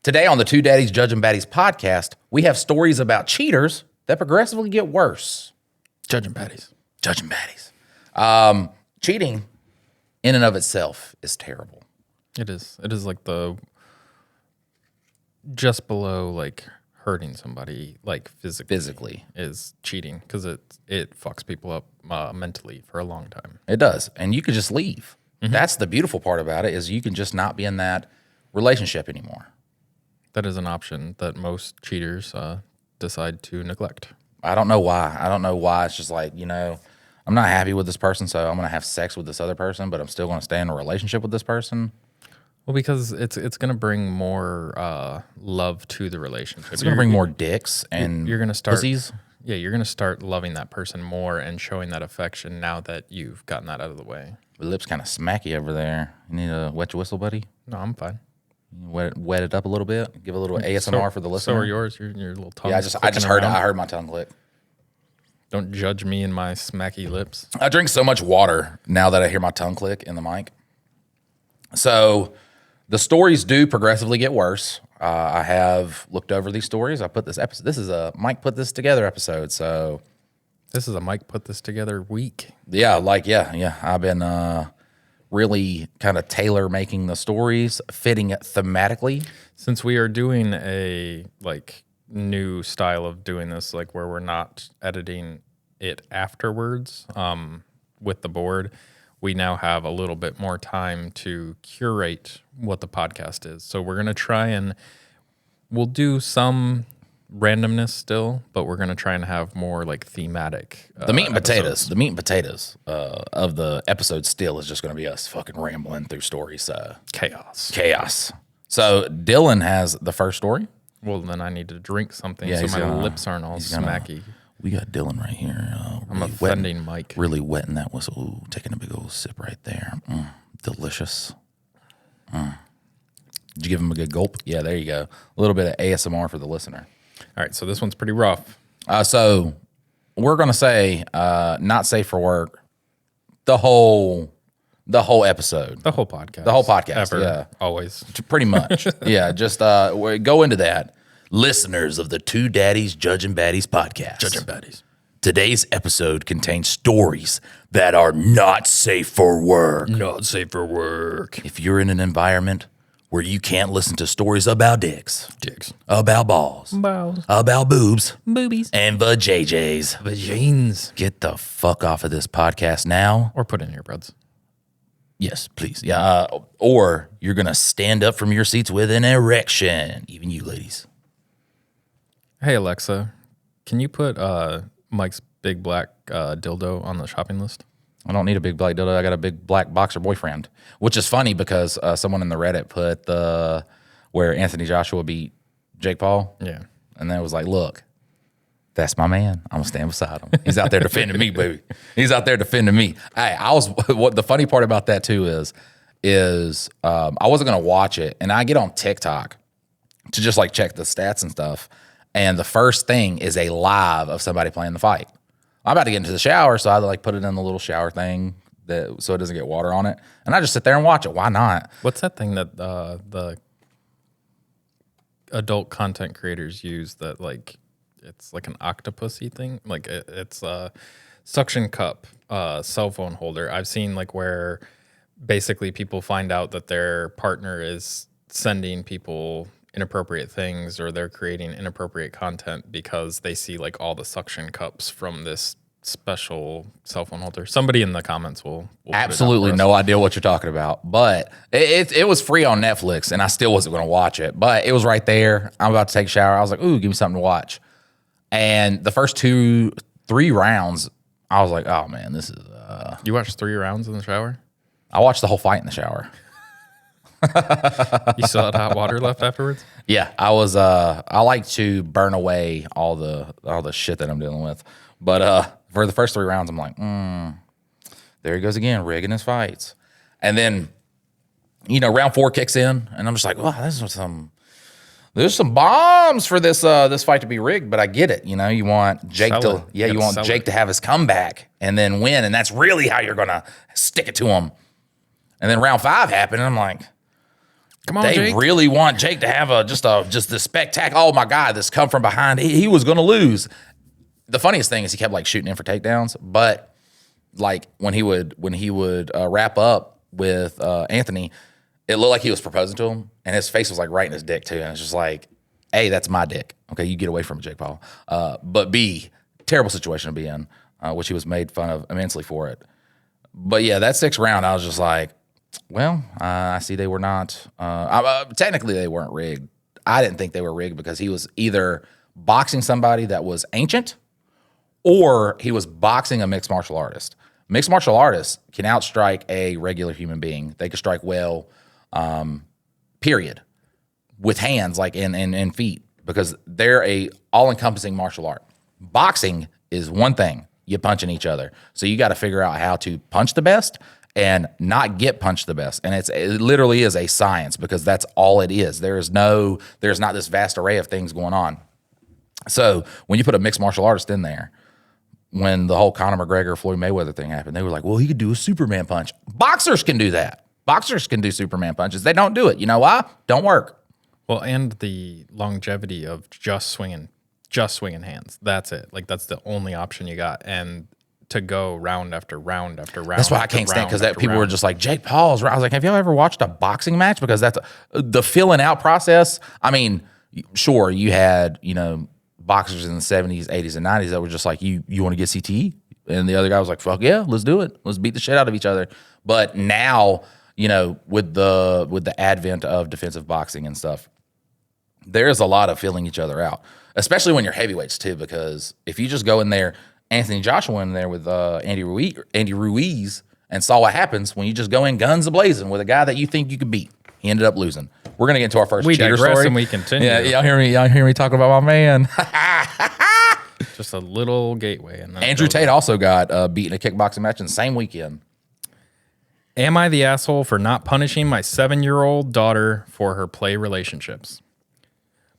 Today on the Two Daddies Judging Baddies podcast, we have stories about cheaters that progressively get worse. Judging baddies. Judging baddies. Cheating in and of itself is terrible. It is. It is like the just below like hurting somebody like physically is cheating because it fucks people up mentally for a long time. It does. And you can just leave. Mm-hmm. That's the beautiful part about it is you can just not be in that relationship anymore. That is an option that most cheaters decide to neglect. I don't know why. It's just like, I'm not happy with this person, so I'm going to have sex with this other person, but I'm still going to stay in a relationship with this person. Well, because it's going to bring more love to the relationship. It's going to bring more dicks and you're going to start pussies. Yeah, you're going to start loving that person more and showing that affection now that you've gotten that out of the way. The lips kind of smacky over there. You need a wet your whistle, buddy? No, I'm fine. Wet it up a little bit. Give a little ASMR for the listener. So are yours. Your little tongue. Yeah, I just heard it. I heard my tongue click. Don't judge me and my smacky lips. I drink so much water now that I hear my tongue click in the mic. So the stories do progressively get worse. I have looked over these stories. I put this episode. This is a Mike put this together episode. So this is a Mike put this together week. Yeah, I've been really kind of tailor making the stories, fitting it thematically. Since we are doing a new style of doing this, like where we're not editing it afterwards with the board, we now have a little bit more time to curate what the podcast is. So we're going to try and we'll do some randomness still, but we're going to try and have more like thematic the meat and episodes. potatoes. The meat and potatoes of the episode still is just going to be us fucking rambling through stories. Chaos. So Dylan has the first story. Well, then I need to drink something so my lips aren't all smacky. We got Dylan right here. I'm offending Mike. Really wetting that whistle. Ooh, taking a big old sip right there. Delicious. Did you give him a good gulp? Yeah, there you go. A little bit of ASMR for the listener. All right, so this one's pretty rough. So we're going to say not safe for work the whole episode. The whole podcast. The whole podcast, ever, yeah. Always. Pretty much. Yeah, just go into that. Listeners of the Two Daddies Judging Baddies podcast. Judging Baddies. Today's episode contains stories that are not safe for work. Not safe for work. If you're in an environment where you can't listen to stories about dicks, about balls, about boobs, boobies, and vajayjays, vagines, get the fuck off of this podcast now. Or put in earbuds. Yes, please. Yeah. Or you're going to stand up from your seats with an erection. Even you ladies. Hey, Alexa, can you put Mike's big black dildo on the shopping list? I don't need a big black dildo. I got a big black boxer boyfriend, which is funny because someone in the Reddit put where Anthony Joshua beat Jake Paul. Yeah. And then it was like, look, that's my man. I'm going to stand beside him. He's out there defending me, baby. He's out there defending me. Hey, what the funny part about that too is I wasn't going to watch it. And I get on TikTok to just like check the stats and stuff. And the first thing is a live of somebody playing the fight. I'm about to get into the shower, so I put it in the little shower thing so it doesn't get water on it. And I just sit there and watch it. Why not? What's that thing that the adult content creators use that like it's like an octopusy thing? Like it's a suction cup cell phone holder. I've seen like where basically people find out that their partner is sending people inappropriate things or they're creating inappropriate content because they see like all the suction cups from this special cell phone holder. Somebody in the comments will absolutely no idea what you're talking about, but it was free on Netflix and I still wasn't going to watch it, but it was right there. I'm about to take a shower. I was like, ooh, give me something to watch. And the first 2-3 rounds, I was like, oh man, this is You watched 3 rounds in the shower? I watched the whole fight in the shower. You still had hot water left afterwards? Yeah, I was. I like to burn away all the shit that I'm dealing with. But for the first 3 rounds, I'm like, there he goes again, rigging his fights. And then, round 4 kicks in, and I'm just like, wow, there's some bombs for this fight to be rigged. But I get it. You want Jake to have his comeback and then win, and that's really how you're gonna stick it to him. And then round 5 happened, and I'm like, Come on, they Jake. really want Jake to have just the spectacle. Oh my God, this come from behind. He was going to lose. The funniest thing is he kept like shooting in for takedowns, but like when he would wrap up with Anthony, it looked like he was proposing to him, and his face was like right in his dick too, and it's just like, A, that's my dick. Okay, you get away from it, Jake Paul. But B, terrible situation to be in, which he was made fun of immensely for it. But yeah, that 6th round, I was just like, well, I see they were not. Technically, they weren't rigged. I didn't think they were rigged because he was either boxing somebody that was ancient, or he was boxing a mixed martial artist. Mixed martial artists can outstrike a regular human being. They can strike well, period, with hands like and feet, because they're a all-encompassing martial art. Boxing is one thing. You punching each other. So you got to figure out how to punch the best and not get punched the best. And it literally is a science, because that's all it is. There's not this vast array of things going on. So when you put a mixed martial artist in there, when the whole Conor McGregor, Floyd Mayweather thing happened, they were like, well, he could do a Superman punch. Boxers can do that. Boxers can do Superman punches. They don't do it. You know why? Don't work. Well, and the longevity of just swinging hands. That's it. Like, that's the only option you got. And to go round after round after round. That's why I can't stand, because people were just like, Jake Paul's. I was like, have you ever watched a boxing match? Because that's the filling out process. I mean, sure, you had, boxers in the 70s, 80s, and 90s that were just like, you want to get CTE? And the other guy was like, fuck yeah, let's do it. Let's beat the shit out of each other. But now, with the advent of defensive boxing and stuff, there's a lot of filling each other out, especially when you're heavyweights too, because if you just go in there, Anthony Joshua went in there with Andy Ruiz, and saw what happens when you just go in guns a-blazing with a guy that you think you could beat. He ended up losing. We're gonna get into our first cheater story. And we continue. Yeah, y'all hear me talking about my man. Just a little gateway. And Andrew Tate also got beat in a kickboxing match in the same weekend. Am I the asshole for not punishing my 7-year-old daughter for her play relationships?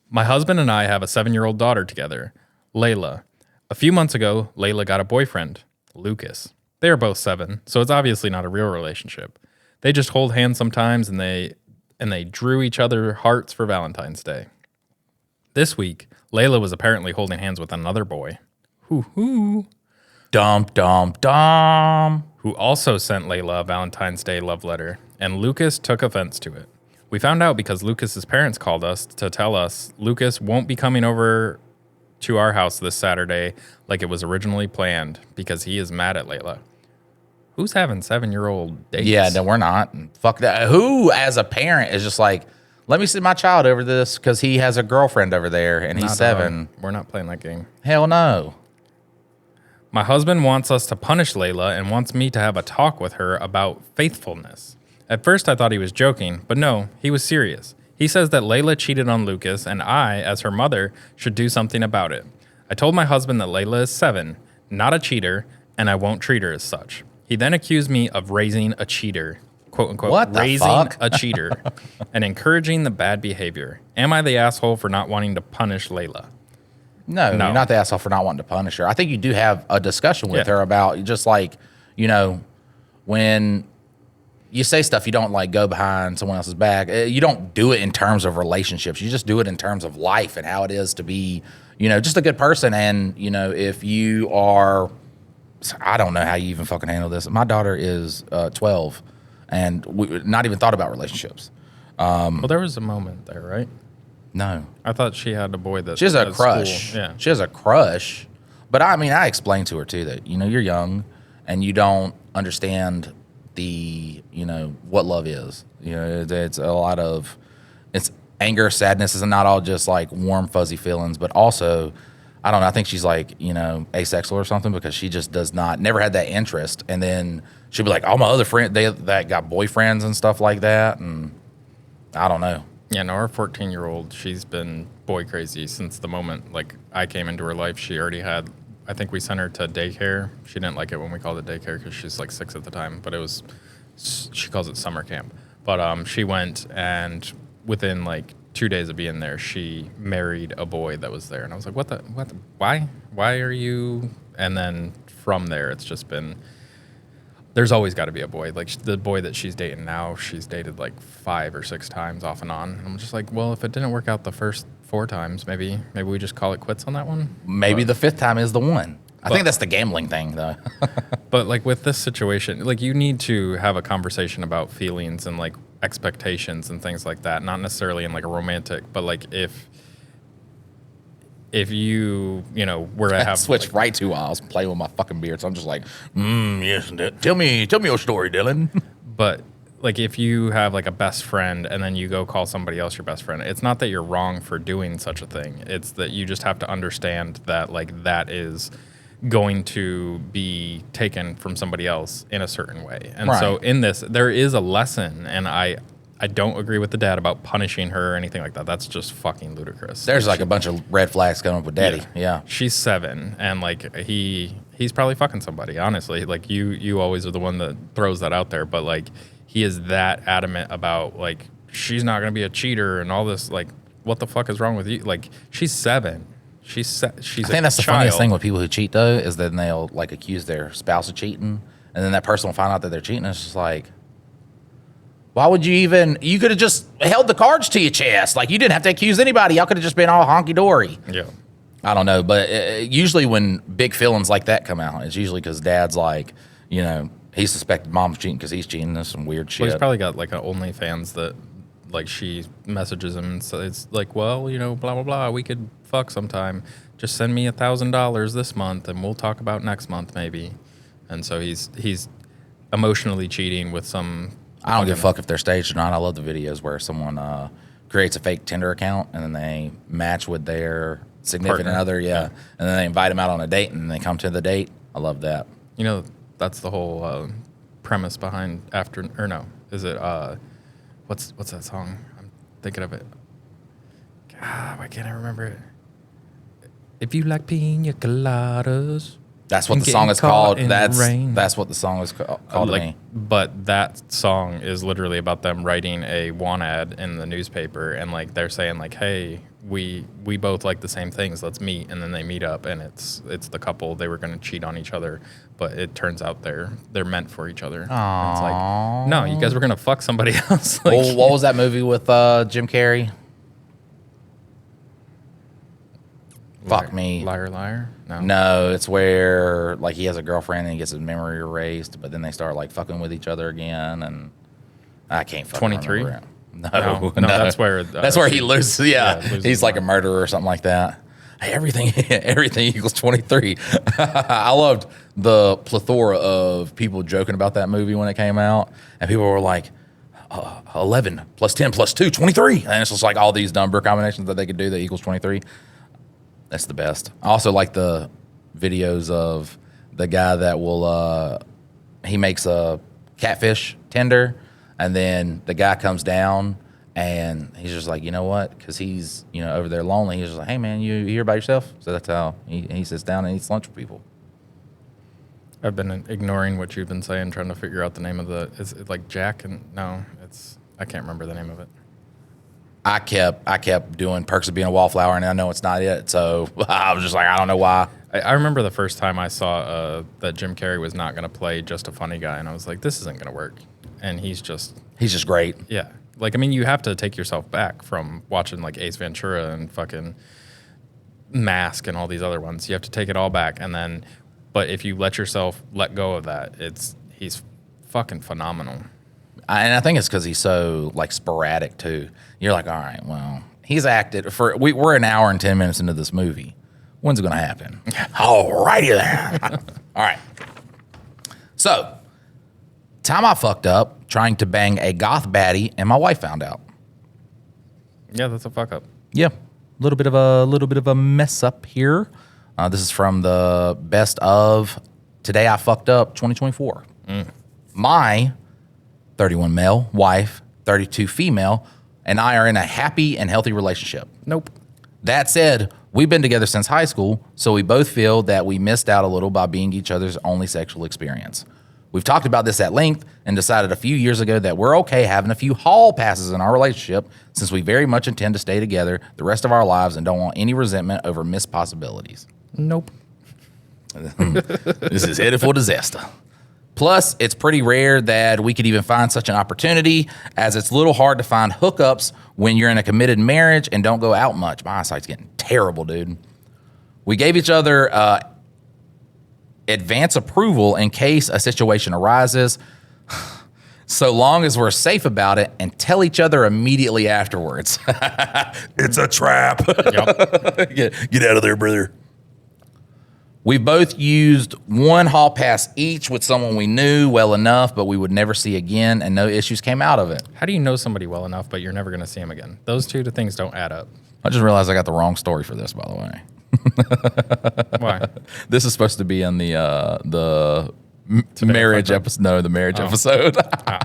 My husband and I have a 7-year-old daughter together, Layla. A few months ago, Layla got a boyfriend, Lucas. They are both 7, so it's obviously not a real relationship. They just hold hands sometimes, and they drew each other hearts for Valentine's Day. This week, Layla was apparently holding hands with another boy. Hoo-hoo. Dum. Who also sent Layla a Valentine's Day love letter, and Lucas took offense to it. We found out because Lucas's parents called us to tell us Lucas won't be coming over to our house this Saturday like it was originally planned because he is mad at Layla. Who's having 7-year-old dates? Yeah, no, we're not. Fuck that. Who, as a parent, is just like, let me send my child over this because he has a girlfriend over there and he's 7. We're not playing that game. Hell no. My husband wants us to punish Layla and wants me to have a talk with her about faithfulness. At first, I thought he was joking, but no, he was serious. He says that Layla cheated on Lucas, and I, as her mother, should do something about it. I told my husband that Layla is 7, not a cheater, and I won't treat her as such. He then accused me of raising a cheater, quote unquote, what the raising fuck? a cheater, and encouraging the bad behavior. Am I the asshole for not wanting to punish Layla? No, you're not the asshole for not wanting to punish her. I think you do have a discussion with her about just like, when you say stuff, you don't like go behind someone else's back. You don't do it in terms of relationships. You just do it in terms of life and how it is to be, just a good person. And, if you are, I don't know how you even fucking handle this. My daughter is 12 and we not even thought about relationships. Well, there was a moment there, right? No. I thought she had a boy that she has a crush. Yeah. She has a crush. But I explained to her too that, you're young and you don't understand the, what love is. It's a lot of, it's anger, sadness is not all just like warm, fuzzy feelings, but also, I don't know, I think she's like, asexual or something because she just never had that interest. And then she'll be like, all my other friends, that got boyfriends and stuff like that. And I don't know. Yeah, no, our 14-year-old, she's been boy crazy since the moment, like, I came into her life. She already had, I think we sent her to daycare. She didn't like it when we called it daycare because she's like 6 at the time, but it was, she calls it summer camp. But she went, and within like 2 days of being there, she married a boy that was there. And I was like, why are you? And then from there, it's just been, there's always got to be a boy. Like the boy that she's dating now, she's dated like 5 or 6 times off and on. And I'm just like, well, if it didn't work out the first 4 times, maybe we just call it quits on that one. Maybe the 5th time is the one. I think that's the gambling thing, though. But like with this situation, like you need to have a conversation about feelings and like expectations and things like that. Not necessarily in like a romantic, but like if you were to have switched right to I was playing with my fucking beard, so I'm just like, yes, tell me your story, Dylan. But like if you have like a best friend and then you go call somebody else your best friend, it's not that you're wrong for doing such a thing. It's that you just have to understand that like that is going to be taken from somebody else in a certain way. And so in this, there is a lesson, and I don't agree with the dad about punishing her or anything like that. That's just fucking ludicrous. There's like a bunch of red flags coming up with Daddy. Yeah. She's 7, and like he's probably fucking somebody, honestly. Like you always are the one that throws that out there, but like he is that adamant about like she's not going to be a cheater and all this. Like, what the fuck is wrong with you? Like, she's 7. She's I think that's the funniest thing with people who cheat, though, is that they'll like accuse their spouse of cheating, and then that person will find out that they're cheating. It's just like, why would you could have just held the cards to your chest. Like, you didn't have to accuse anybody. Y'all could have just been all honky-dory. Yeah. I don't know. But usually when big feelings like that come out, it's usually because dad's like, he suspected mom's cheating because he's cheating. There's some weird shit. Well, he's probably got like an OnlyFans that like she messages him and says like, well, blah, blah, blah. We could fuck sometime. Just send me $1,000 this month and we'll talk about next month maybe. And so he's emotionally cheating with some... I don't give a fuck if they're staged or not. I love the videos where someone creates a fake Tinder account and then they match with their significant other, yeah. And then they invite them out on a date and they come to the date. I love that. That's the whole premise behind is it what's that song? I'm thinking of it. God, why can't I remember it? If you like pina coladas. That's what the song is called. That's what the song is called to me. But that song is literally about them writing a want ad in the newspaper, and like they're saying like, hey, we both like the same things. Let's meet, and then they meet up, and it's the couple. They were going to cheat on each other, but it turns out they're meant for each other. And it's like, no, you guys were going to fuck somebody else. Like, well, what was that movie with Jim Carrey? Fuck me. Liar, liar? No, it's where like he has a girlfriend and he gets his memory erased, but then they start like fucking with each other again, and I can't fucking 23? remember it. No, that's where he loses. Yeah, he's like a murderer or something like that. Hey, everything equals 23. I loved the plethora of people joking about that movie when it came out, and people were like, 11 plus 10 plus 2, 23. And it's just like all these number combinations that they could do that equals 23. That's the best. I also like the videos of the guy that will, he makes a catfish tender, and then the guy comes down and he's just like, you know what? Because he's, over there lonely. He's just like, hey, man, you here by yourself? So that's how he sits down and eats lunch with people. I've been ignoring what you've been saying, trying to figure out the name of is it like Jack? I can't remember the name of it. I kept doing Perks of Being a Wallflower, and I know it's not it. So I was just like, I don't know why. I remember the first time I saw that Jim Carrey was not going to play Just a Funny Guy, and I was like, this isn't going to work. And he's just great. Yeah. Like, I mean, you have to take yourself back from watching like Ace Ventura and fucking Mask and all these other ones. You have to take it all back. But if you let go of that, he's fucking phenomenal. And I think it's because he's so like sporadic too. You're like, all right, well, he's acted we're an hour and 10 minutes into this movie. When's it going to happen? All righty then. All right. So, time I fucked up trying to bang a goth baddie, and my wife found out. Yeah, that's a fuck up. Yeah, a little bit of a mess up here. This is from the best of Today I Fucked Up 2024. My 31 male wife, 32 female, and I are in a happy and healthy relationship. Nope. That said, we've been together since high school, so we both feel that we missed out a little by being each other's only sexual experience. We've talked about this at length and decided a few years ago that we're okay having a few hall passes in our relationship since we very much intend to stay together the rest of our lives and don't want any resentment over missed possibilities. Nope. This is headed for disaster. Plus, it's pretty rare that we could even find such an opportunity, as it's a little hard to find hookups when you're in a committed marriage and don't go out much. My eyesight's getting terrible, dude. We gave each other advance approval in case a situation arises, so long as we're safe about it, and tell each other immediately afterwards. It's a trap. Yep. Get out of there, brother. We both used one hall pass each with someone we knew well enough, but we would never see again, and no issues came out of it. How do you know somebody well enough, but you're never going to see them again? Those two things don't add up. I just realized I got the wrong story for this, by the way. Why? This is supposed to be in the marriage episode. No, the marriage episode. All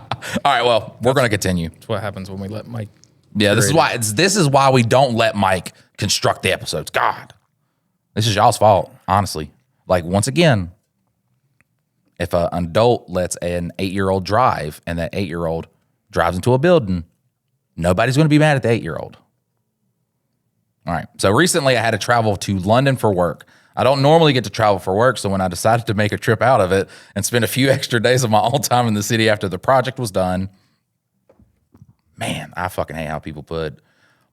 right, well, we're going to continue. That's what happens when we let Mike. Yeah, this is why we don't let Mike construct the episodes. God. This is y'all's fault, honestly. Like, once again, if an adult lets an 8-year-old drive and that 8-year-old drives into a building, nobody's going to be mad at the 8-year-old. All right. So recently I had to travel to London for work. I don't normally get to travel for work, so when I decided to make a trip out of it and spend a few extra days of my own time in the city after the project was done, man, I fucking hate how people put...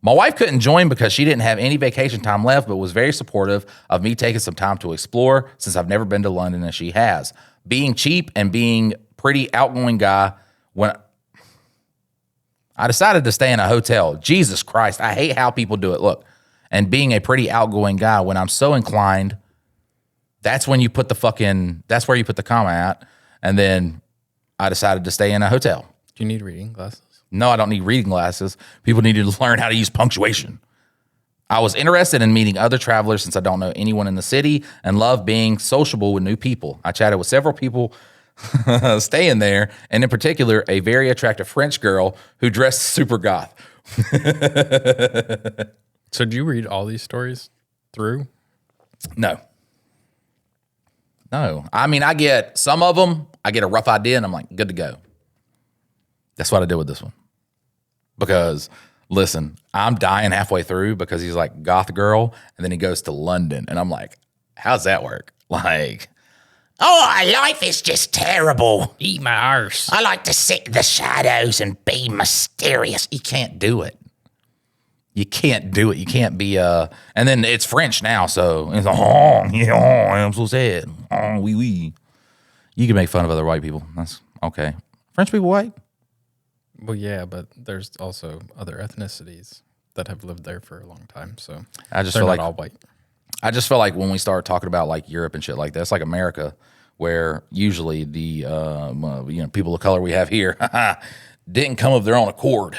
My wife couldn't join because she didn't have any vacation time left, but was very supportive of me taking some time to explore, since I've never been to London and she has. Being cheap and being pretty outgoing guy, when I decided to stay in a hotel. Jesus Christ, I hate how people do it. Look, and being a pretty outgoing guy, when I'm so inclined, that's when you put that's where you put the comma at. And then I decided to stay in a hotel. Do you need reading glasses? No, I don't need reading glasses. People need to learn how to use punctuation. I was interested in meeting other travelers since I don't know anyone in the city and love being sociable with new people. I chatted with several people staying there, and in particular, a very attractive French girl who dressed super goth. So do you read all these stories through? No. I mean, I get some of them, I get a rough idea, and I'm like, good to go. That's what I did with this one. Because, listen, I'm dying halfway through because he's like, goth girl, and then he goes to London. And I'm like, how's that work? Like, oh, life is just terrible. Eat my arse. I like to sit in the shadows and be mysterious. You can't do it. You can't do it. You can't be, and then it's French now, so it's like, oh, yeah, I'm so sad. Oh, oui, oui. You can make fun of other white people. That's okay. French people white? Well, yeah, but there's also other ethnicities that have lived there for a long time, so I just they're feel not like all white. I just feel like when we start talking about like Europe and shit like that, it's like America, where usually the people of color we have here didn't come of their own accord.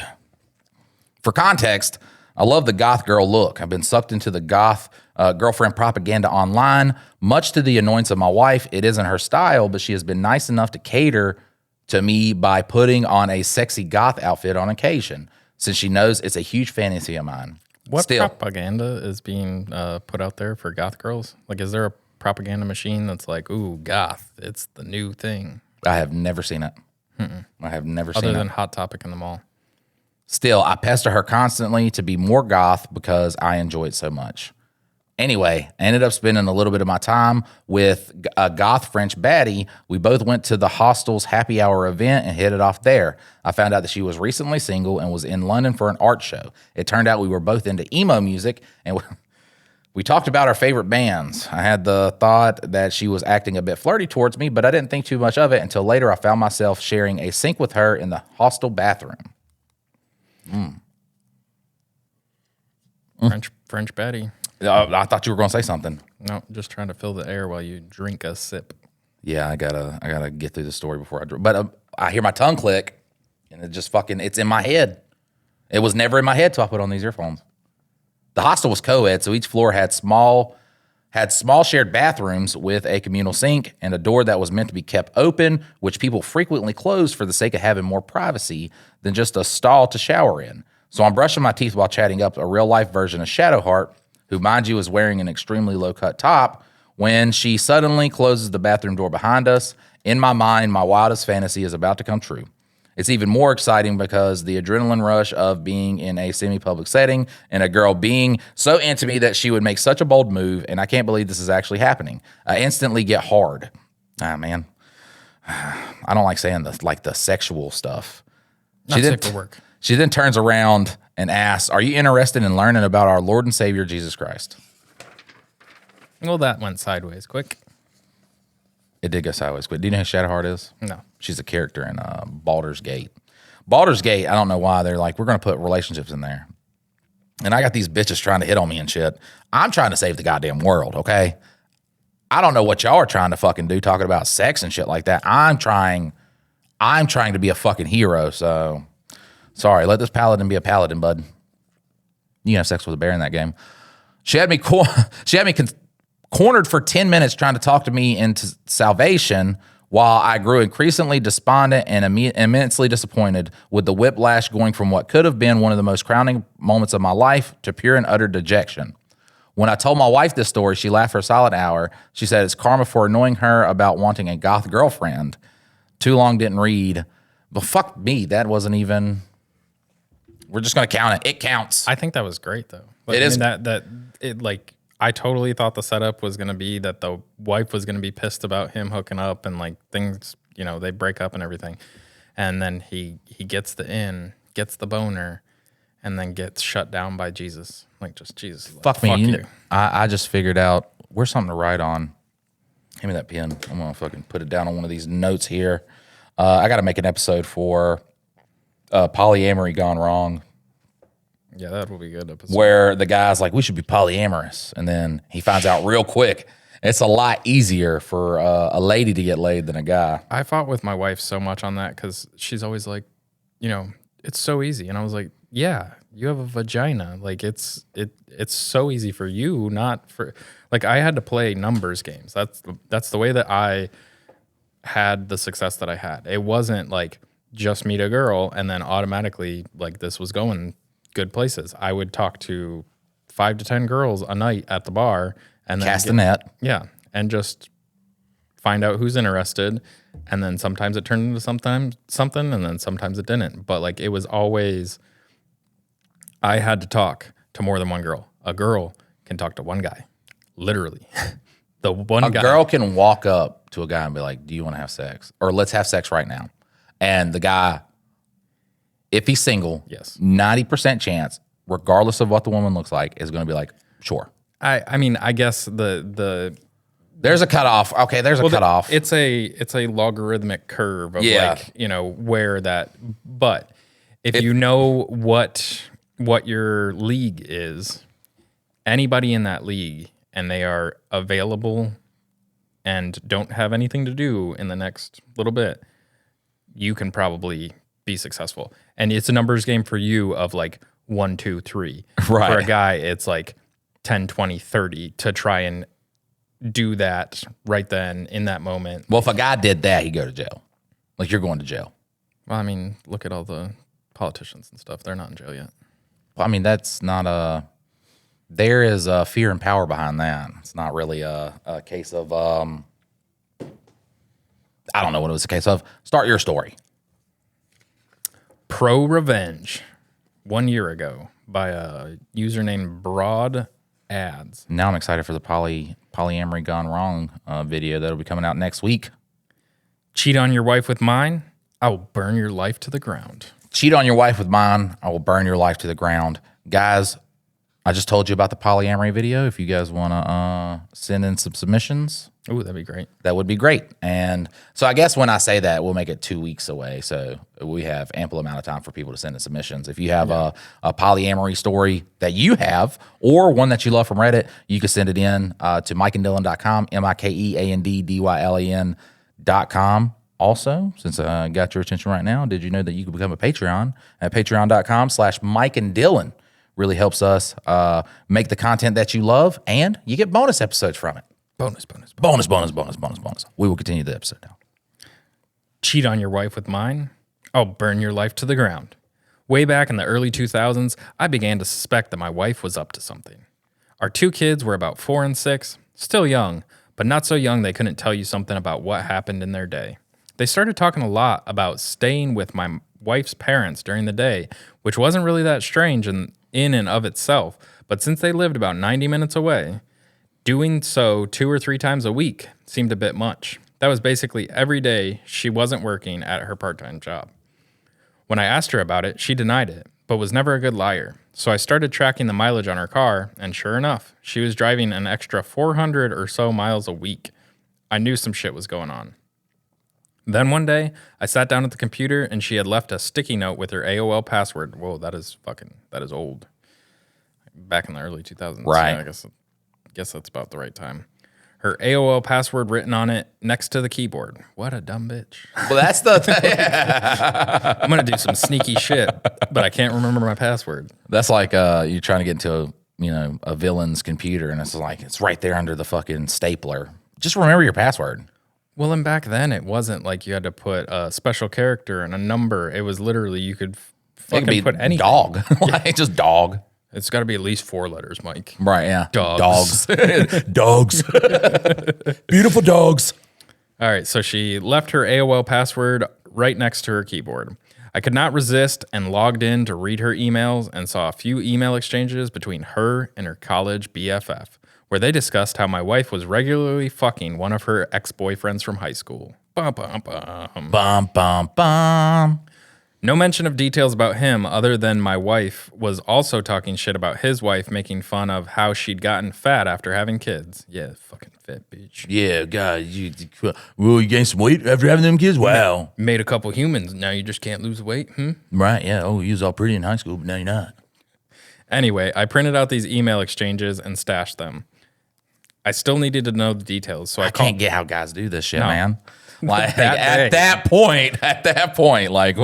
For context, I love the goth girl look. I've been sucked into the goth girlfriend propaganda online, much to the annoyance of my wife. It isn't her style, but she has been nice enough to cater to me by putting on a sexy goth outfit on occasion, since she knows it's a huge fantasy of mine. What propaganda is being put out there for goth girls? Like, is there a propaganda machine that's like, ooh, goth, it's the new thing? I have never seen it. I have never seen it. Other than Hot Topic in the mall. Still, I pester her constantly to be more goth because I enjoy it so much. Anyway, I ended up spending a little bit of my time with a goth French baddie. We both went to the hostel's happy hour event and hit it off there. I found out that she was recently single and was in London for an art show. It turned out we were both into emo music, and we talked about our favorite bands. I had the thought that she was acting a bit flirty towards me, but I didn't think too much of it until later I found myself sharing a sink with her in the hostel bathroom. French baddie. I thought you were going to say something. No, just trying to fill the air while you drink a sip. Yeah, I gotta get through the story before I drink. But I hear my tongue click, and it just it's in my head. It was never in my head till I put on these earphones. The hostel was co-ed, so each floor had small shared bathrooms with a communal sink and a door that was meant to be kept open, which people frequently closed for the sake of having more privacy than just a stall to shower in. So I'm brushing my teeth while chatting up a real-life version of Shadowheart, who, mind you, is wearing an extremely low-cut top, when she suddenly closes the bathroom door behind us. In my mind, my wildest fantasy is about to come true. It's even more exciting because the adrenaline rush of being in a semi-public setting and a girl being so into me that she would make such a bold move, and I can't believe this is actually happening. I instantly get hard. Ah, man. I don't like saying the sexual stuff. Not safe for work. She then turns around and asks, "Are you interested in learning about our Lord and Savior Jesus Christ?" Well, that went sideways quick. It did go sideways quick. Do you know who Shadowheart is? No. She's a character in Baldur's Gate. Baldur's Gate, I don't know why they're like, we're going to put relationships in there. And I got these bitches trying to hit on me and shit. I'm trying to save the goddamn world, okay? I don't know what y'all are trying to fucking do, talking about sex and shit like that. I'm trying to be a fucking hero, so sorry. Let this paladin be a paladin, bud. You can have sex with a bear in that game. She had me cornered for 10 minutes trying to talk to me into salvation while I grew increasingly despondent and immensely disappointed, with the whiplash going from what could have been one of the most crowning moments of my life to pure and utter dejection. When I told my wife this story, she laughed for a solid hour. She said it's karma for annoying her about wanting a goth girlfriend. Too long didn't read. But fuck me, that wasn't even... We're just going to count it. It counts. I think that was great, though. Like, It is. I totally thought the setup was going to be that the wife was going to be pissed about him hooking up and like things, they break up and everything. And then he gets gets the boner, and then gets shut down by Jesus. Like, just Jesus. Fuck me. Fuck you. I just figured out, where's something to write on? Give me that pen. I'm going to fucking put it down on one of these notes here. I got to make an episode for polyamory gone wrong. Yeah, that will be a good episode. Where the guy's like, we should be polyamorous. And then he finds out real quick. It's a lot easier for a lady to get laid than a guy. I fought with my wife so much on that because she's always like, it's so easy. And I was like, yeah, you have a vagina. Like, it's so easy for you, not for... Like, I had to play numbers games. That's the way that I had the success that I had. It wasn't like just meet a girl and then automatically like this was going good places. I would talk to 5 to 10 girls a night at the bar and then Cast a net. Yeah, and just find out who's interested. And then sometimes it turned into something, and then sometimes it didn't. But like, it was always, I had to talk to more than one girl. A girl can talk to one guy, literally. The one guy. A girl can walk up to a guy and be like, do you want to have sex? Or let's have sex right now. And the guy, if he's single, yes, 90% chance, regardless of what the woman looks like, is going to be like, sure. I mean, I guess the there's a cutoff. Okay, there's a cutoff. It's a logarithmic curve of where that. But if you know what your league is, anybody in that league, and they are available and don't have anything to do in the next little bit, you can probably be successful. And it's a numbers game for you of like 1, 2, 3. Right. For a guy, it's like 10, 20, 30 to try and do that right then in that moment. Well, if a guy did that, he'd go to jail. Like, you're going to jail. Well, I mean, look at all the politicians and stuff. They're not in jail yet. Well, I mean, that's not a... There is fear and power behind that. It's not really a case of... I don't know what it was a case of. Start your story. Pro Revenge 1 year ago by a user named Broad Ads. Now I'm excited for the polyamory gone wrong video that'll be coming out next week. Cheat on your wife with mine, I will burn your life to the ground. Cheat on your wife with mine, I will burn your life to the ground. Guys, I just told you about the polyamory video. If you guys want to send in some submissions. Ooh, that'd be great. That would be great. And so I guess when I say that, we'll make it 2 weeks away. So we have ample amount of time for people to send in submissions. If you have a polyamory story that you have, or one that you love from Reddit, you can send it in to mikeanddyllan.com, mikeanddyllan.com. Also, since I got your attention right now, did you know that you can become a Patreon at patreon.com/mikeanddyllan? Really helps us make the content that you love, and you get bonus episodes from it. Bonus. We will continue the episode now. Cheat on your wife with mine, I'll burn your life to the ground. Way back in the early 2000s, I began to suspect that my wife was up to something. Our 2 kids were about 4 and 6, still young, but not so young they couldn't tell you something about what happened in their day. They started talking a lot about staying with my wife's parents during the day, which wasn't really that strange in and of itself, but since they lived about 90 minutes away, doing so 2 or 3 times a week seemed a bit much. That was basically every day she wasn't working at her part-time job. When I asked her about it, she denied it, but was never a good liar. So I started tracking the mileage on her car, and sure enough, she was driving an extra 400 or so miles a week. I knew some shit was going on. Then one day, I sat down at the computer, and she had left a sticky note with her AOL password. Whoa, that is old. Back in the early 2000s. Right. Yeah, I guess that's about the right time. Her AOL password written on it next to the keyboard. What a dumb bitch. Well, that's the I'm going to do some sneaky shit, but I can't remember my password. that's like you're trying to get into a villain's computer, and it's like it's right there under the fucking stapler. Just remember your password. Well, and back then it wasn't like you had to put a special character and a number. It was literally you could fucking put anything. Dog, like just dog. It's got to be at least 4 letters, Mike. Right? Yeah. Dogs. Dogs. Beautiful dogs. All right, so she left her AOL password right next to her keyboard. I could not resist and logged in to read her emails and saw a few email exchanges between her and her college BFF, where they discussed how my wife was regularly fucking one of her ex-boyfriends from high school. Bum, bum, bum. Bum bum bum. No mention of details about him other than my wife was also talking shit about his wife, making fun of how she'd gotten fat after having kids. Yeah, fucking fat bitch. Yeah, God, you gained some weight after having them kids? Wow. Made a couple humans. Now you just can't lose weight. Right, yeah. Oh, you was all pretty in high school, but now you're not. Anyway, I printed out these email exchanges and stashed them. I still needed to know the details, so I can't get how guys do this shit, No. man. Like That at that point, like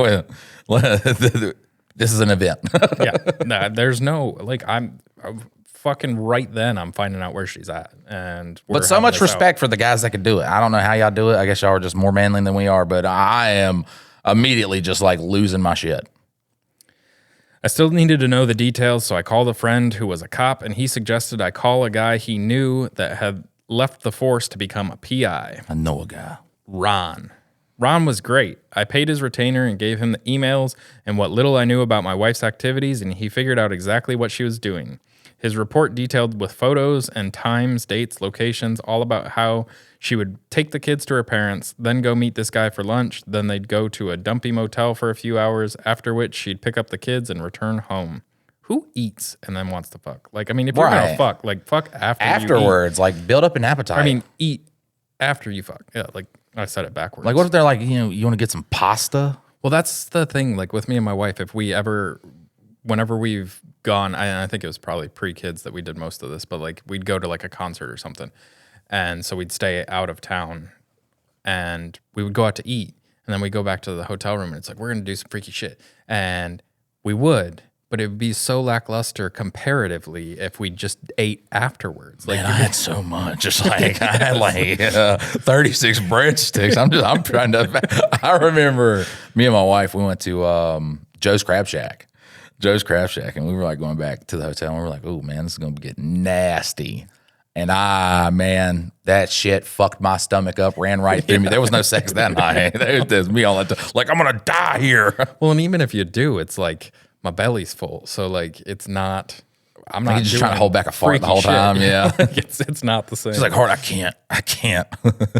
this is an event. yeah, nah, there's no I'm fucking right then. I'm finding out where she's at, and But so much respect for the guys that can do it. I don't know how y'all do it. I guess y'all are just more manly than we are. But I am immediately just like losing my shit. I still needed to know the details, so I called a friend who was a cop, and he suggested I call a guy he knew that had left the force to become a PI. I know a guy. Ron. Ron was great. I paid his retainer and gave him the emails and what little I knew about my wife's activities, and he figured out exactly what she was doing. His report detailed with photos and times, dates, locations, all about how she would take the kids to her parents, then go meet this guy for lunch, then they'd go to a dumpy motel for a few hours, after which she'd pick up the kids and return home. Who eats and then wants to fuck? Like, I mean, if you're gonna fuck, like fuck afterwards, like build up an appetite. I mean, eat after you fuck. Yeah, like I said it backwards. Like, what if they're like, you want to get some pasta? Well, that's the thing. Like with me and my wife, whenever we've gone, I think it was probably pre-kids that we did most of this, but like we'd go to like a concert or something. And so we'd stay out of town and we would go out to eat. And then we'd go back to the hotel room and it's like, we're going to do some freaky shit. And we would, but it would be so lackluster comparatively if we just ate afterwards. Like, Man, I had so much. Just like I had like 36 breadsticks. I'm trying to. I remember me and my wife. We went to Joe's Crab Shack, and we were like going back to the hotel, and we were like, "Oh man, this is gonna get nasty." And man, that shit fucked my stomach up, ran right through me. There was no sex that night. There's me all that time. Like, I'm gonna die here. Well, and even if you do, it's like my belly's full, so like it's not. I'm not just trying to hold back a fart the whole time. Shit. Yeah, it's not the same. She's like, "Hard, I can't."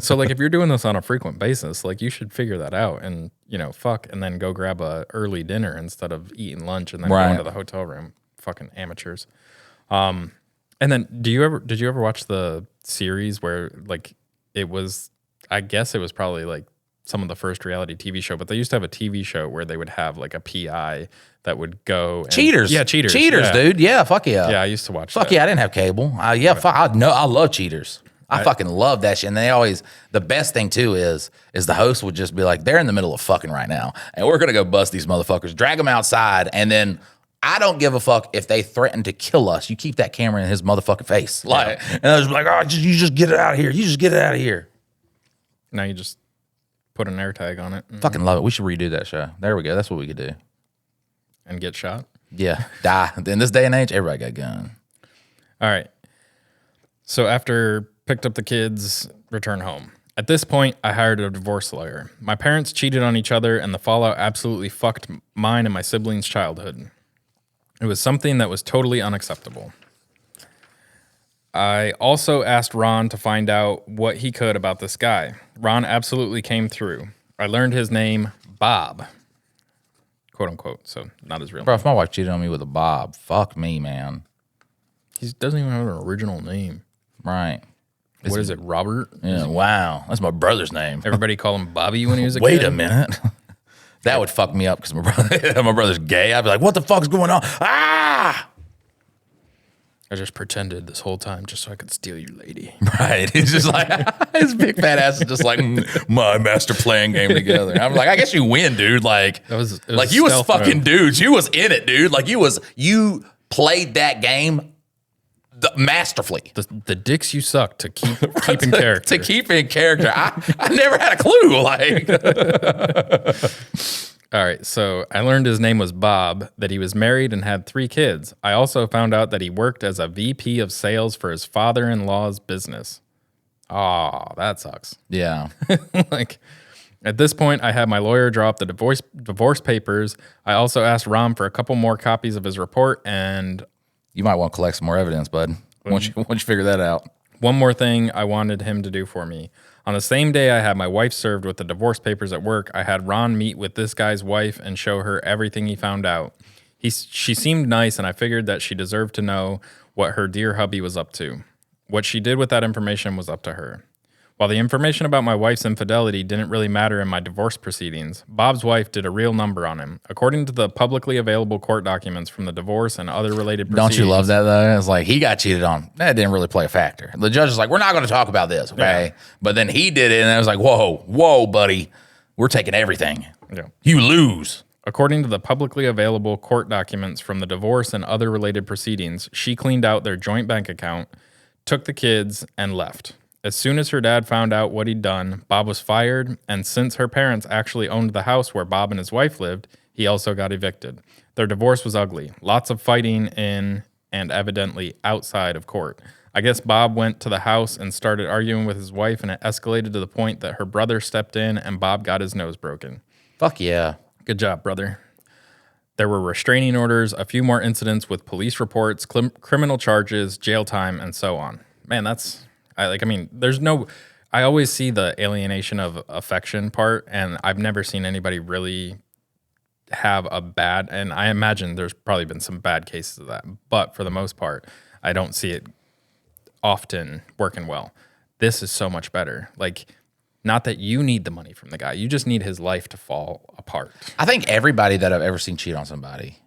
So like, if you're doing this on a frequent basis, like you should figure that out and fuck, and then go grab a early dinner instead of eating lunch and then going to the hotel room. Fucking amateurs. And then, did you ever watch the series where like it was? I guess it was probably like some of the first reality TV show, but they used to have a TV show where they would have like a PI that would go and, Cheaters. Yeah, Cheaters, dude. Yeah, fuck yeah. Yeah, I used to watch. Fuck that. yeah, I didn't have cable. Fuck, I love Cheaters. I fucking love that shit. And they always, the best thing too is the host would just be like, they're in the middle of fucking right now, and we're gonna go bust these motherfuckers, drag them outside, and then. I don't give a fuck if they threaten to kill us. You keep that camera in his motherfucking face. Like, and I was like, "Oh, you just get it out of here. You just get it out of here." Now you just put an air tag on it. Fucking love it. We should redo that show. There we go. That's what we could do. And get shot. Yeah, die. In this day and age, everybody got a gun. All right. So after picked up the kids, return home. At this point, I hired a divorce lawyer. My parents cheated on each other, and the fallout absolutely fucked mine and my siblings' childhood. It was something that was totally unacceptable. I also asked Ron to find out what he could about this guy. Ron absolutely came through. I learned his name, Bob. Quote unquote. So not his real Bro, name. if my wife cheated on me with a Bob, fuck me, man. He doesn't even have an original name. Right. What is it, Robert? Yeah, wow. That's my brother's name. Everybody call him Bobby when he was a kid? Wait a minute. That would fuck me up because my brother's gay. I'd be like, what the fuck's going on? Ah! I just pretended this whole time just so I could steal your lady. Right. He's just like, his big fat ass is just like, my master playing game together. I'm like, I guess you win, dude. Like, It was like a you was stealth fucking move. dudes. You was in it, dude. Like you played that game masterfully. The dicks you suck to keep in character. To keep in character. I never had a clue. Like, All right, so I learned his name was Bob, that he was married and had 3 kids. I also found out that he worked as a VP of sales for his father-in-law's business. Oh, that sucks. yeah. Like, at this point, I had my lawyer draw up the divorce papers. I also asked Ron for a couple more copies of his report, and You might want to collect some more evidence, bud. Once you figure that out. one more thing I wanted him to do for me. On the same day I had my wife served with the divorce papers at work, I had Ron meet with this guy's wife and show her everything he found out. She seemed nice, and I figured that she deserved to know what her dear hubby was up to. What she did with that information was up to her. While the information about my wife's infidelity didn't really matter in my divorce proceedings, Bob's wife did a real number on him. According to the publicly available court documents from the divorce and other related proceedings. Don't you love that, though? It's like, he got cheated on. That didn't really play a factor. The judge is like, we're not going to talk about this, okay? Yeah. But then he did it, and I was like, whoa, buddy. We're taking everything. Yeah. You lose. According to the publicly available court documents from the divorce and other related proceedings, she cleaned out their joint bank account, took the kids, and left. As soon as her dad found out what he'd done, Bob was fired, and since her parents actually owned the house where Bob and his wife lived, he also got evicted. Their divorce was ugly. Lots of fighting in and evidently outside of court. I guess Bob went to the house and started arguing with his wife, and it escalated to the point that her brother stepped in and Bob got his nose broken. Fuck yeah. Good job, brother. There were restraining orders, a few more incidents with police reports, criminal charges, jail time, and so on. Man, I always see the alienation of affection part, and I've never seen anybody really have a bad, and I imagine there's probably been some bad cases of that, but for the most part, I don't see it often working well. This is so much better. Like, not that you need the money from the guy, you just need his life to fall apart. I think everybody that I've ever seen cheat on somebody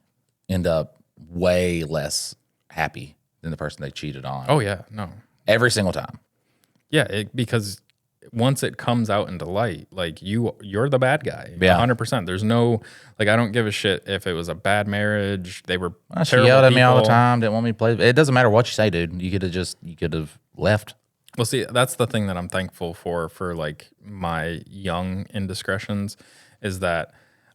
end up way less happy than the person they cheated on. Oh, yeah, no. Every single time. Yeah, because once it comes out into light, like you're the bad guy. Yeah. 100%. There's no, like, I don't give a shit if it was a bad marriage. They were She terrible yelled at me all the people. time. Didn't want me to play. It doesn't matter what you say, dude. You could have left. Well, see, that's the thing that I'm thankful for like my young indiscretions is that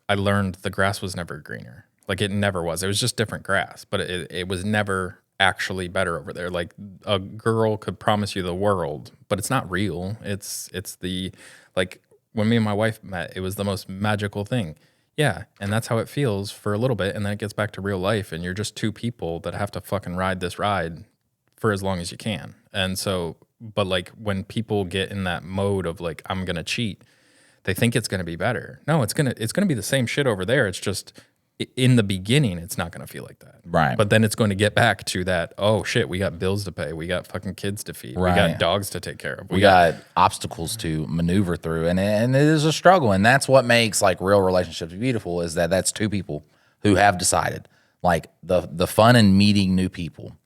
I learned the grass was never greener. Like, it never was. It was just different grass, but it was never actually better over there. Like, a girl could promise you the world, but it's not real. It's the, like, when me and my wife met, it was the most magical thing. Yeah, and that's how it feels for a little bit, and then it gets back to real life, and you're just two people that have to fucking ride this ride for as long as you can. And so, but like, when people get in that mode of like, I'm gonna cheat, they think it's gonna be better. No, it's gonna be the same shit over there. It's just in the beginning, it's not gonna feel like that. Right. But then it's going to get back to that, oh shit, we got bills to pay, we got fucking kids to feed, we Right. got dogs to take care of. We got obstacles to maneuver through, and it is a struggle. And that's what makes like real relationships beautiful, is that that's two people who have decided, like, the fun in meeting new people.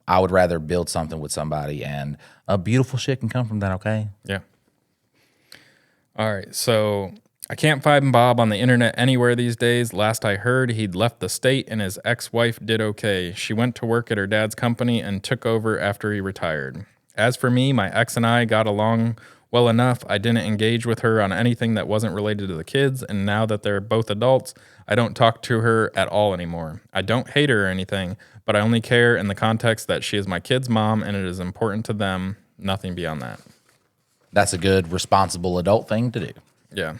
I would rather build something with somebody, and a beautiful shit can come from that. Okay. Yeah. All right. So I can't find Bob on the internet anywhere these days. Last I heard, he'd left the state and his ex-wife did okay. She went to work at her dad's company and took over after he retired. As for me, my ex and I got along well enough. I didn't engage with her on anything that wasn't related to the kids. And now that they're both adults, I don't talk to her at all anymore. I don't hate her or anything, but I only care in the context that she is my kid's mom and it is important to them. Nothing beyond that. That's a good, responsible adult thing to do. Yeah.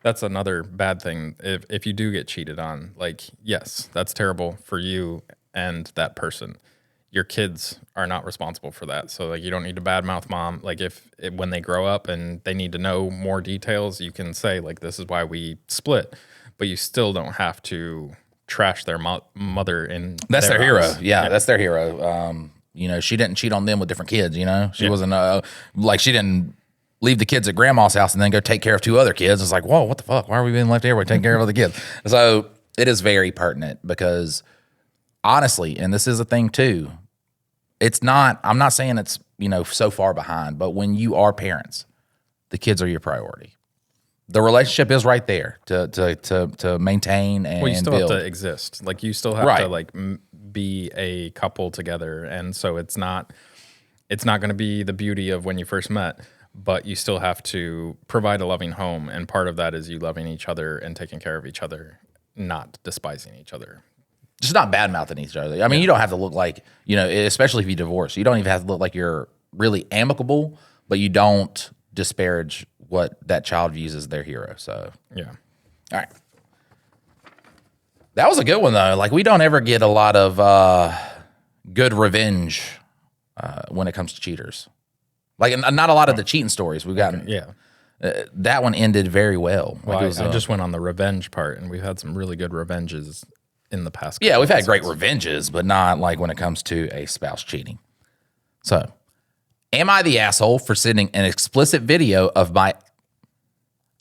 That's another bad thing. If you do get cheated on, like, yes, that's terrible for you and that person. your kids are not responsible for that. So like you don't need to badmouth mom. Like when they grow up and they need to know more details, you can say like, this is why we split, but you still don't have to trash their mother in That's their eyes. hero. Yeah, that's their hero. You know, she didn't cheat on them with different kids, you know? She wasn't like she didn't leave the kids at grandma's house and then go take care of 2 other kids. It's like, whoa, what the fuck? Why are we being left here? We're taking care of other kids. So it is very pertinent because honestly, and this is a thing too, I'm not saying it's, you know, so far behind, but when you are parents, the kids are your priority. The relationship is right there to maintain and Well, you still build. have to exist. Like you still have to like be a couple together. And so it's not going to be the beauty of when you first met, but you still have to provide a loving home. And part of that is you loving each other and taking care of each other, not despising each other. Just not bad mouthing each other. I mean, you don't have to look like, you know, especially if you divorce, you don't even have to look like you're really amicable, but you don't disparage what that child views as their hero. So, yeah. All right. That was a good one, though. Like, we don't ever get a lot of good revenge when it comes to cheaters. Like, not a lot of the cheating stories we've gotten. Yeah. That one ended very well. Well, Like, I just went on the revenge part, and we've had some really good revenges in the past. Yeah, we've had great revenges, but not like when it comes to a spouse cheating. So, am I the asshole for sending an explicit video of my...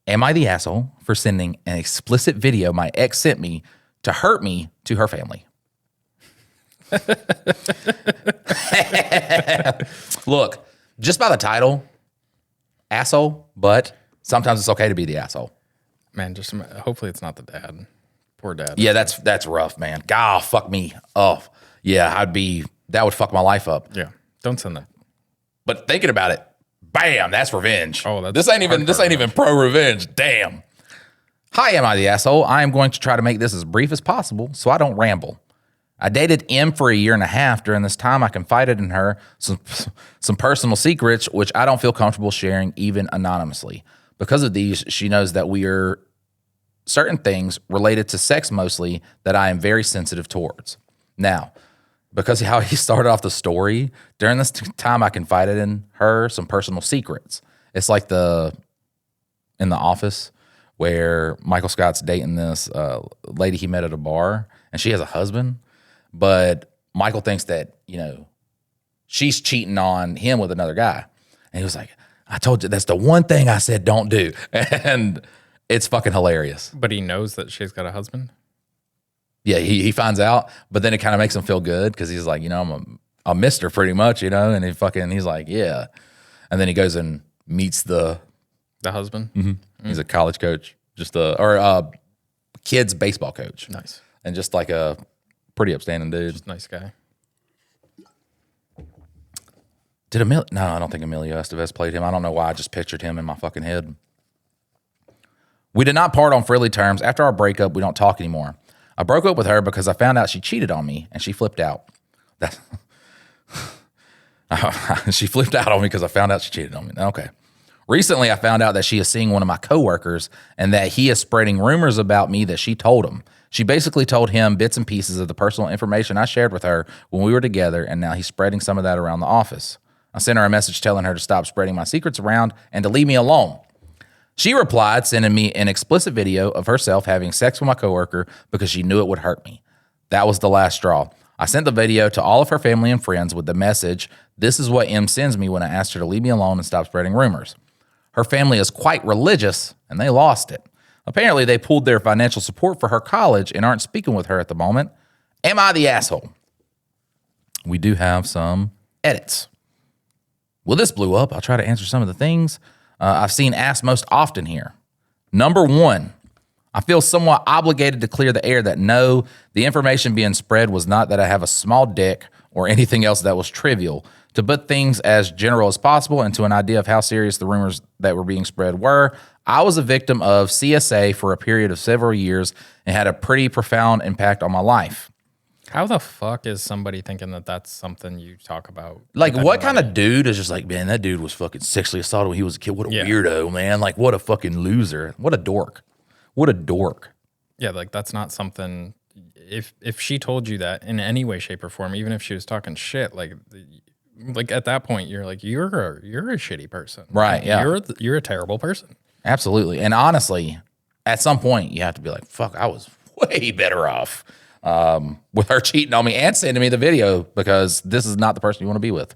Am I the asshole for sending an explicit video my ex sent me to hurt me to her family? Look, just by the title, asshole, but sometimes it's okay to be the asshole. Man, just hopefully it's not the dad. Poor dad. Yeah, that's rough, man. God, fuck me. Oh, yeah, that would fuck my life up. Yeah, don't send that. But thinking about it, bam, that's revenge. Oh, that's this ain't even pro revenge. Damn. Hi, am I the asshole? I am going to try to make this as brief as possible so I don't ramble. I dated M for 1.5 years. During this time, I confided in her some personal secrets, which I don't feel comfortable sharing even anonymously. Because of these, she knows that we are certain things related to sex mostly that I am very sensitive towards. Now, because of how he started off the story, during this time I confided in her some personal secrets. It's like in The Office where Michael Scott's dating this lady he met at a bar, and she has a husband, but Michael thinks that, you know, she's cheating on him with another guy. And he was like, I told you, that's the one thing I said don't do. And it's fucking hilarious. But he knows that she's got a husband? Yeah, he finds out, but then it kind of makes him feel good because he's like, you know, I'm a mister pretty much, you know, and he's like, yeah. And then he goes and meets the husband? Mm-hmm. He's a college coach, or a kid's baseball coach. Nice. And just like a pretty upstanding dude. Just nice guy. No, I don't think Emilio Estevez played him. I don't know why I just pictured him in my fucking head. We did not part on friendly terms. After our breakup, we don't talk anymore. I broke up with her because I found out she cheated on me, and she flipped out. She flipped out on me because I found out she cheated on me. Okay. Recently, I found out that she is seeing one of my coworkers and that he is spreading rumors about me that she told him. She basically told him bits and pieces of the personal information I shared with her when we were together, and now he's spreading some of that around the office. I sent her a message telling her to stop spreading my secrets around and to leave me alone. She replied, sending me an explicit video of herself having sex with my coworker because she knew it would hurt me. That was the last straw. I sent the video to all of her family and friends with the message, "This is what M sends me when I asked her to leave me alone and stop spreading rumors." Her family is quite religious, and they lost it. Apparently, they pulled their financial support for her college and aren't speaking with her at the moment. Am I the asshole? We do have some edits. Well, this blew up. I'll try to answer some of the things I've seen asked most often here. Number 1, I feel somewhat obligated to clear the air that no, the information being spread was not that I have a small dick or anything else that was trivial. To put things as general as possible into an idea of how serious the rumors that were being spread were, I was a victim of CSA for a period of several years and had a pretty profound impact on my life. How the fuck is somebody thinking that that's something you talk about? Like, what kind of dude is just like, man, that dude was fucking sexually assaulted when he was a kid. What a weirdo, man. Like, what a fucking loser. What a dork. What a dork. Yeah, like, that's not something if she told you that in any way, shape, or form, even if she was talking shit, like at that point, you're like, you're a shitty person. Right, yeah. You're a terrible person. Absolutely. And honestly, at some point, you have to be like, fuck, I was way better off with her cheating on me and sending me the video, because this is not the person you want to be with.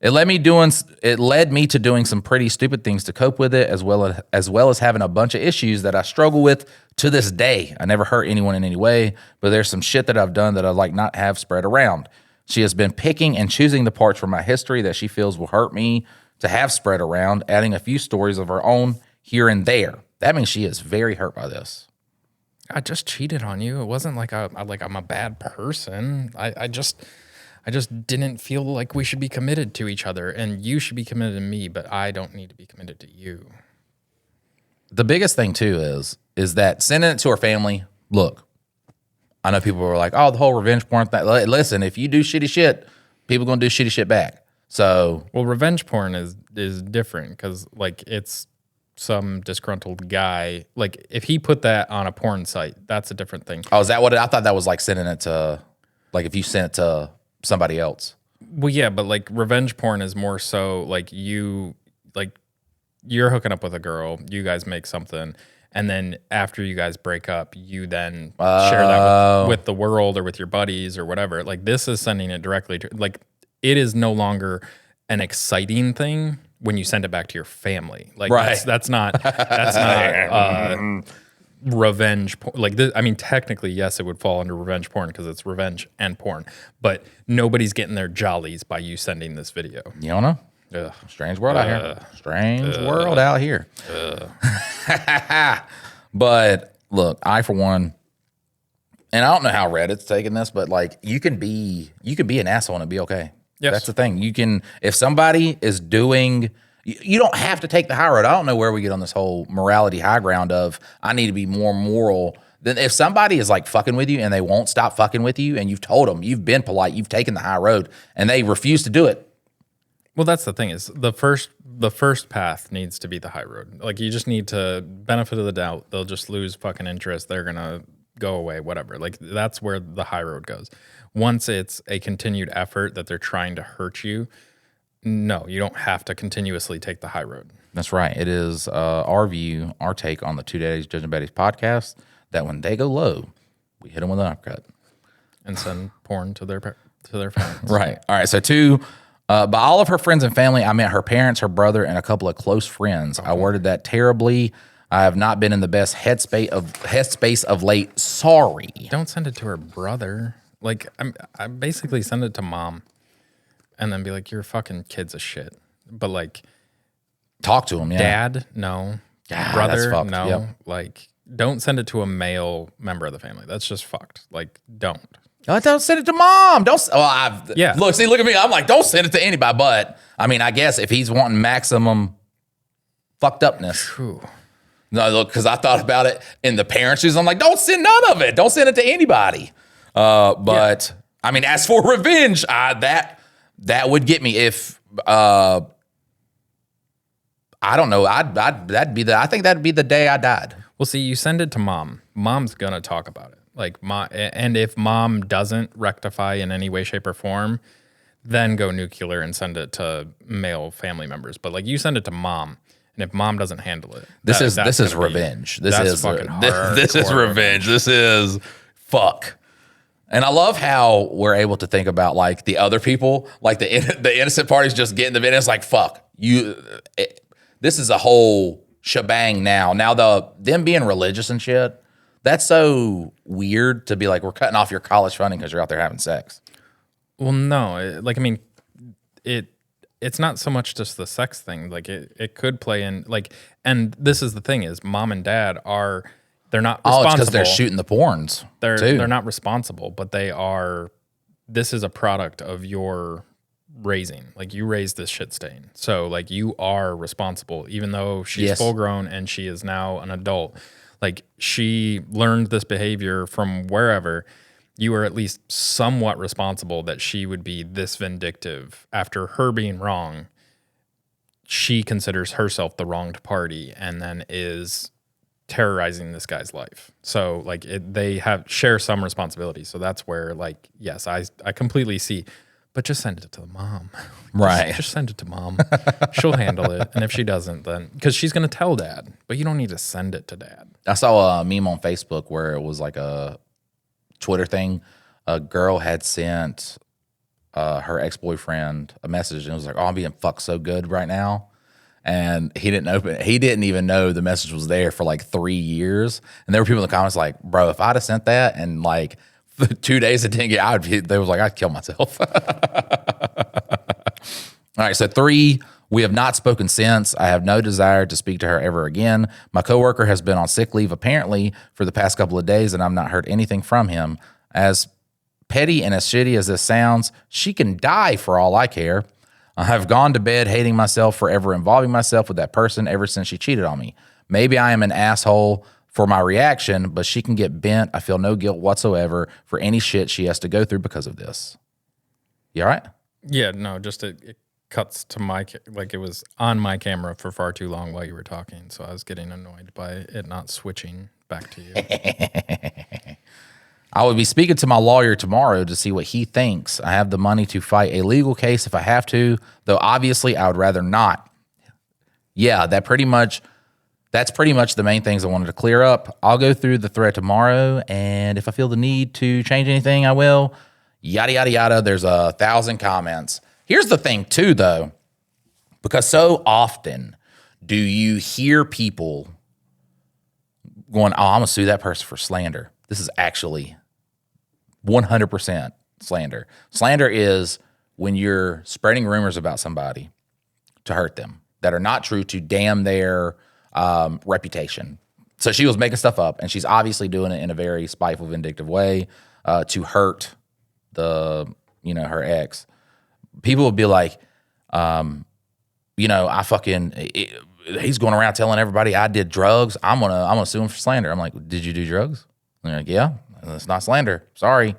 It led me to doing some pretty stupid things to cope with it, as well as having a bunch of issues that I struggle with to this day. I never hurt anyone in any way, but there's some shit that I've done that I'd like not have spread around. She has been picking and choosing the parts from my history that she feels will hurt me to have spread around, adding a few stories of her own here and there. That means she is very hurt by this. I just cheated on you. It wasn't like I'm a bad person. I just didn't feel like we should be committed to each other, and you should be committed to me, but I don't need to be committed to you. The biggest thing too is that sending it to her family. Look, I know people are like, oh, the whole revenge porn thing. Listen, if you do shitty shit, people gonna do shitty shit back. So, well, revenge porn is different, because like it's some disgruntled guy. Like if he put that on a porn site, that's a different thing. Oh, is that what I thought that was like sending it to, like if you sent it to somebody else? Well, yeah, but like revenge porn is more so like you're hooking up with a girl, you guys make something, and then after you guys break up, you then share that with the world or with your buddies or whatever. Like this is sending it directly to, like, it is no longer an exciting thing when you send it back to your family. Like right. that's not revenge porn. Like this, I mean, technically, yes, it would fall under revenge porn because it's revenge and porn, but nobody's getting their jollies by you sending this video. You don't know? Ugh. Strange world out here. Strange world out here. But look, I for one, and I don't know how Reddit's taking this, but like you can be an asshole and it'd be okay. Yes. That's the thing. You can, if somebody is doing, you don't have to take the high road. I don't know where we get on this whole morality high ground of I need to be more moral. Then if somebody is like fucking with you and they won't stop fucking with you, and you've told them, you've been polite, you've taken the high road, and they refuse to do it. Well, that's the thing, is the first path needs to be the high road. Like you just need to benefit of the doubt. They'll just lose fucking interest. They're gonna go away, whatever. Like that's where the high road goes. Once it's a continued effort that they're trying to hurt you, no, you don't have to continuously take the high road. That's right. It is our view, our take on the Two Daddies Judging Baddies podcast, that when they go low, we hit them with an uppercut. And send porn to their friends. Right. All right. So by all of her friends and family, I meant her parents, her brother, and a couple of close friends. Okay. I worded that terribly. I have not been in the best headspace of late. Sorry. Don't send it to her brother. Like I basically send it to mom, and then be like, "Your fucking kid's a shit." But like, talk to him. Yeah. Dad, no. Yeah, brother, that's no. Yep. Like, don't send it to a male member of the family. That's just fucked. Like, don't. Oh, don't send it to mom. Don't. Well, yeah. Look at me. I'm like, don't send it to anybody. But I mean, I guess if he's wanting maximum fucked upness. Whew. No, look, because I thought about it in the parents' shoes. I'm like, don't send none of it. Don't send it to anybody. But yeah. I mean, as for revenge, that would get me if I don't know. I think that'd be the day I died. Well, see, you send it to mom. Mom's gonna talk about it. Like and if mom doesn't rectify in any way, shape, or form, then go nuclear and send it to male family members. But like you send it to mom, and if mom doesn't handle it, this is revenge. This is fucking hard. This is revenge. This is fuck. And I love how we're able to think about like the other people, like the innocent parties just getting the video. It's like fuck you. This is a whole shebang now. Now them being religious and shit. That's so weird to be like, we're cutting off your college funding because you're out there having sex. Well, no, it's not so much just the sex thing. Like it could play in like, and this is the thing is mom and dad they're not responsible. Oh, it's because they're shooting the porns. They're not responsible, but this is a product of your raising. Like you raised this shit stain. So like you are responsible, even though she's full grown and she is now an adult. Like she learned this behavior from wherever. You are at least somewhat responsible that she would be this vindictive after her being wrong. She considers herself the wronged party and then is terrorizing this guy's life. So like they share some responsibility. So that's where like, yes, I completely see, but just send it to the mom. Right. Just send it to mom. She'll handle it. And if she doesn't, then because she's going to tell dad, but you don't need to send it to dad. I saw a meme on Facebook where it was like a Twitter thing. A girl had sent her ex-boyfriend a message and it was like, oh, I'm being fucked so good right now. And he didn't even know the message was there for like 3 years. And there were people in the comments like, bro, if I'd have sent that and like 2 days it didn't get, they was like, I'd kill myself. All right, so 3, we have not spoken since. I have no desire to speak to her ever again. My coworker has been on sick leave apparently for the past couple of days, and I've not heard anything from him. As petty and as shitty as this sounds, she can die for all I care. I have gone to bed hating myself for ever involving myself with that person ever since she cheated on me. Maybe I am an asshole for my reaction, but she can get bent. I feel no guilt whatsoever for any shit she has to go through because of this. You all right? Yeah, no, just it cuts to like it was on my camera for far too long while you were talking. So I was getting annoyed by it not switching back to you. I would be speaking to my lawyer tomorrow to see what he thinks. I have the money to fight a legal case if I have to, though obviously I would rather not. Yeah, that's pretty much the main things I wanted to clear up. I'll go through the thread tomorrow, and if I feel the need to change anything, I will. Yada, yada, yada. There's 1,000 comments. Here's the thing, too, though, because so often do you hear people going, oh, I'm going to sue that person for slander. This is actually 100% slander. Slander is when you're spreading rumors about somebody to hurt them that are not true to damn their reputation. So she was making stuff up, and she's obviously doing it in a very spiteful, vindictive way to hurt her ex. People would be like, he's going around telling everybody I did drugs. I'm gonna sue him for slander. I'm like, did you do drugs? And they're like, yeah, that's not slander. Sorry.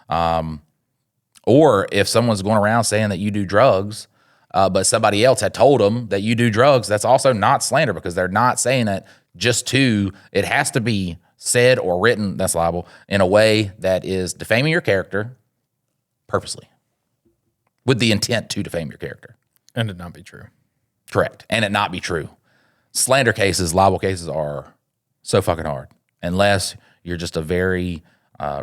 Or if someone's going around saying that you do drugs, but somebody else had told them that you do drugs, that's also not slander because they're not saying it it has to be said or written, that's liable, in a way that is defaming your character purposely with the intent to defame your character. And it not be true. Correct. And it not be true. Slander cases, libel cases are so fucking hard unless you're just a very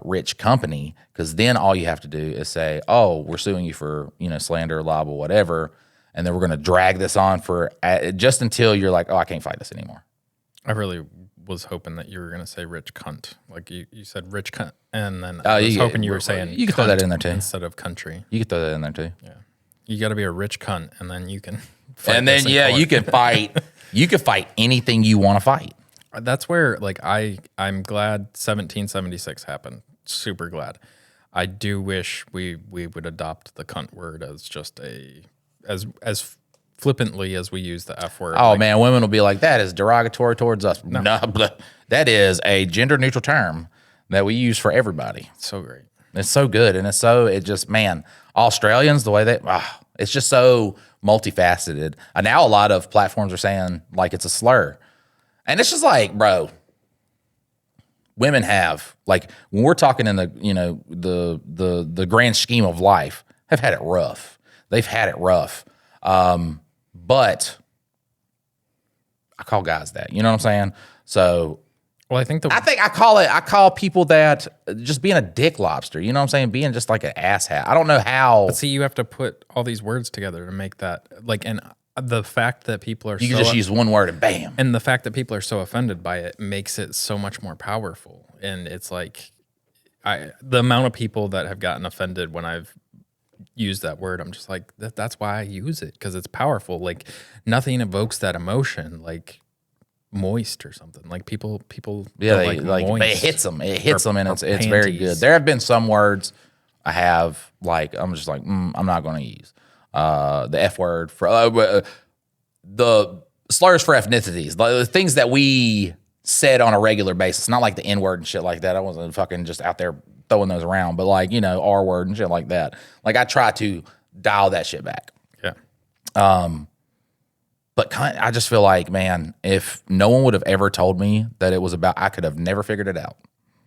rich company, because then all you have to do is say, oh, we're suing you for slander, libel, whatever, and then we're going to drag this on for just until you're like, oh, I can't fight this anymore. I really was hoping that you were going to say rich cunt. Like you said rich cunt, and then I was hoping you were saying you could throw that in there too instead of country. You could throw that in there too. Yeah, you got to be a rich cunt, and then you can fight and then you can fight. You can fight anything you want to fight. That's where like I'm glad 1776 happened. Super glad. I do wish we would adopt the cunt word as just as flippantly as we use the F word. Oh man, women will be like, that is derogatory towards us. No, that is a gender neutral term that we use for everybody. So great. It's so good, and Australians, the way it's just so multifaceted. And now a lot of platforms are saying like it's a slur. And it's just like, bro, women have, like, when we're talking in the grand scheme of life, have had it rough. They've had it rough. But I call guys that, you know what I'm saying? So, well, I call people that just being a dick lobster, you know what I'm saying? Being just like an asshat. I don't know how. But see, you have to put all these words together to make that, like, and the fact that people are you can just use one word and bam. And the fact that people are so offended by it makes it so much more powerful. And it's like, the amount of people that have gotten offended when I've used that word, I'm just like, that's why I use it, because it's powerful. Like, nothing evokes that emotion like moist or something. Like people yeah, it hits them. It hits them, and it's very good. There have been some words I have, like, I'm just like, I'm not going to use. The F word for the slurs for ethnicities, the things that we said on a regular basis, not like the N word and shit like that. I wasn't fucking just out there throwing those around, but like, R word and shit like that. Like, I try to dial that shit back. Yeah. But I just feel like, man, if no one would have ever told me that it was about, I could have never figured it out.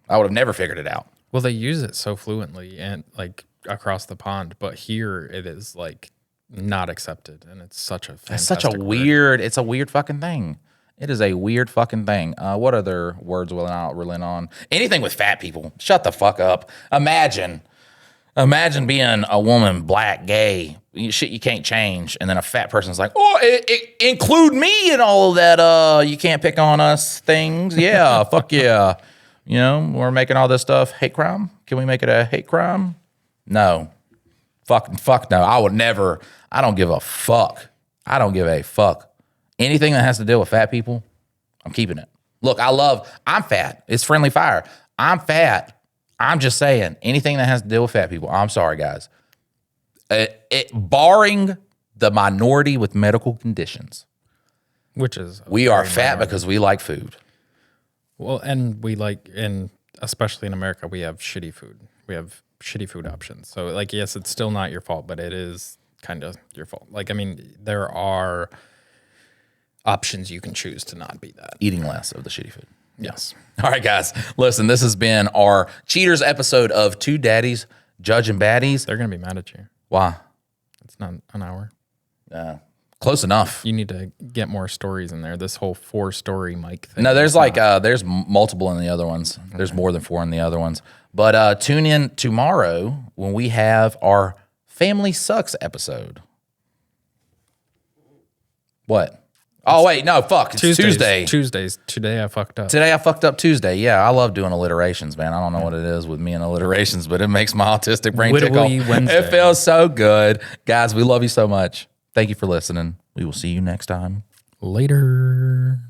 I would have never figured it out. Well, they use it so fluently and like across the pond, but here it is like not accepted, and it's such a It's such a weird. It's a weird fucking thing. It is a weird fucking thing. What other words will I not relent on? Anything with fat people. Shut the fuck up. Imagine being a woman, black, gay, shit you can't change, and then a fat person's like, oh, it include me in all of that. You can't pick on us things. Yeah, fuck yeah. You know, we're making all this stuff hate crime. Can we make it a hate crime? No. Fuck no. I would never. I don't give a fuck. I don't give a fuck. Anything that has to deal with fat people, I'm keeping it. Look, I'm fat. It's friendly fire. I'm fat. I'm just saying, anything that has to deal with fat people, I'm sorry, guys. Barring the minority with medical conditions, which is we are fat because we like food. Well, and and especially in America, we have shitty food. We have shitty food options. So, like, yes, it's still not your fault, but it is kind of your fault. Like, I mean, there are options you can choose to not be that. Eating less of the shitty food. Yes. All right, guys. Listen, this has been our Cheaters episode of Two Daddies Judging Baddies. They're going to be mad at you. Why? It's not an hour. Close enough. You need to get more stories in there. This whole 4-story mic thing. No, there's there's multiple in the other ones. Okay. There's more than 4 in the other ones. But tune in tomorrow when we have our Family Sucks episode. What? Oh, wait, no, fuck. It's Tuesday. Tuesdays. Today I fucked up. Today I fucked up Tuesday. Yeah, I love doing alliterations, man. I don't know what it is with me and alliterations, but it makes my autistic brain tickle. Wednesday. It feels so good. Guys, we love you so much. Thank you for listening. We will see you next time. Later.